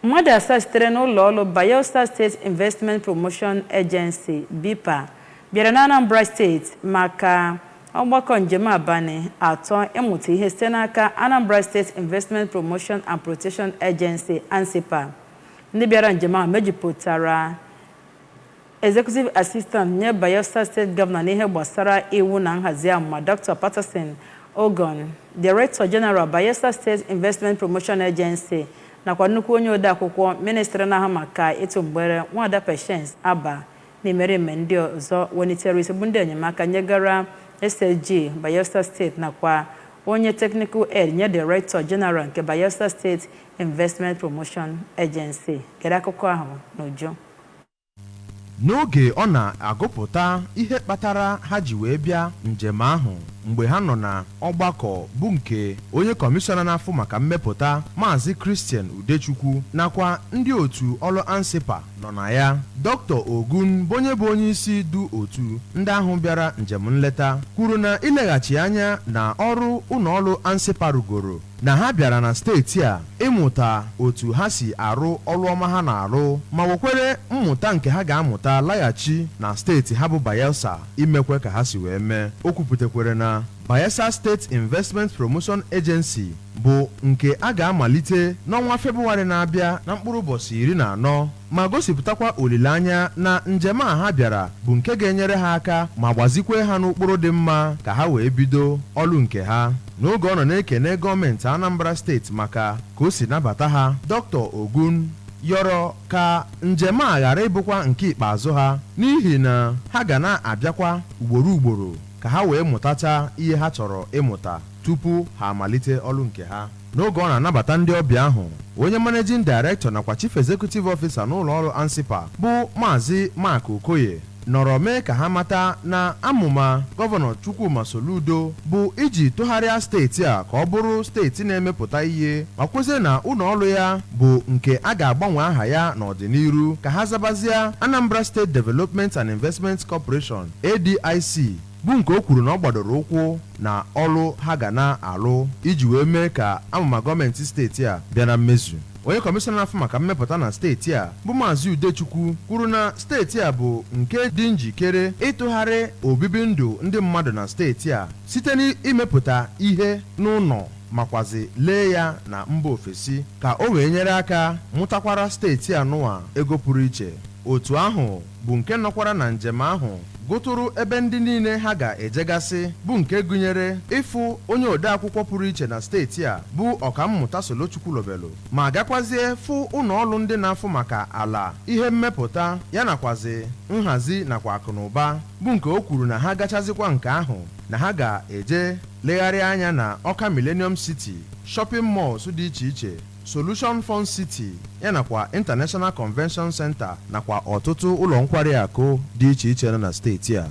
mmadụ asaa sitere n'ụlọ ọrụ Bayelsa State Investment Promotion Agency BIPA bịara na Anambra State maka ọgbakọ njem abalị atọ ịmụta ihe site n'aka Anambra State Investment Promotion and Protection Agency ANSIPA. Ndị bịara njem ahụ mejupụtara Executive Assistant nye Bayelsa State Governor n'ihe gbasara iwu na nhazi amụma Dr. Patterson Ogon, Director General Bayelsa State Investment Promotion Agency, nakwa nnukwu onye odeakwụkwọ ministri na-ahụ maka ịtụ mgbere Nwada Patience Aba n'imerime ndị ọzọ welitere isi bụ ndị enyemaka nyegara SSG Bayelsa State nakwa onye Technical Aid nye Director General nke Bayelsa State Investment Promotion Agency. Gere akụkọ ahụ n'uju. N'oge ọ na-agụpụta ihe kpatara ha ji wee bịa njem ahụ mgbe ha nọ na ọgbakọ bụ nke onye kọmishọna na-afụ maka mmepụta Maazị Christian Udechukwu nakwa ndị otu ọrụ ANSIPA nọ na ya, Dr. Ogun bụ onye isi du otu ndị ahụ bịara njem nleta kwuru na ileghachi anya na ọrụ ụlọọrụ ANSIPA rugoro na ha bịara na steeti a ịmụta otu ha si arụ ọrụ ọma ha na-arụ ma wekwere mmụta nke ha ga-amụta laghachi na steeti ha bụ Bayelsa imekwe ka ha si wee mee. O kwupụtakwere na Bayelsa State Investment Promotion Agency bụ nke a ga-amalite n'ọnwa Febụwarị na-abịa na mkpụrụ ụbọchị 14 ma gosipụtakwa olileanya na njem a ha bịara bụ nke ga-enyere ha aka ma gbazikwe ha n'ụkpụrụ dị mma ka ha wee bido ọrụ nke ha. N'oge ọ nọ na-ekene gọọmenti Anambra steeti maka ka o si nabata ha, Dr. Ogun yọrọ ka njem a ghara ịbụkwa nke ikpeazụ ha n'ihi na ha ga na-abịakwa ugboro ka ha wee mụtacha ihe ha chọrọ ịmụta tupu ha amalite ọrụ nke ha. N'oge ọ na-anabata ndị ọbịa ahụ, onye Managing Director nakwa Chief Executive Officer n'ụlọ ọrụ ANSIPA bụ Maazị Mark Okoye nọrọ mee ka ha mata na amụma Gọvanọ Chukwuma Soludo bụ iji tụgharịa steeti a ka ọ bụrụ steeti na-emepụta ihe ma kwezie na ụlọ ọrụ ya bụ nke a ga-agbanwe aha ya n'ọdịnihu ka ha zabazie Anambra State Development and Investment Corporation ADIC, bụ nke o kwuru na ọ gbadoro ụkwụ na ọrụ ha ga na-alụ iji wee mee ka amụma gọọmenti steeti a bịa na mmezu. Onye kọmishọna afọ maka mmepụta na steeti a bụ Maazị Udechukwu kwuru na steeti a bụ nke dị njikere ịtụgharị obibi ndụ ndị mmadụ na steeti a site n'imepụta ihe n'ụlọ makwazi lee ya na mba ofesi ka o wee nyere aka mụtakwara steeti a nụwa ego pụrụ iche. Otu ahụ bụ nke nọkwara na njem ahụ gụtụrụ ebe ndị niile ha ga-ejegasị bụ nke gụnyere ịfụ onye odeakwụkwọ pụrụ iche na steeti a bụ ọkammụta Solochukwu Lobelu ma gakwazie fụ ụlọọrụ ndị na-afụ maka ala ihe mmepụta ya nakwazi nhazi nakwa akụnụba bụ nke o kwuru na ha gachazikwa nke ahụ na ha ga-eje legharịa anya na Ọka Millennium City, shopping malls dị iche iche, Solution Fund City ya nakwa International Convention Center nakwa ọtụtụ ụlọ nkwari akụ dị iche iche na steeti a.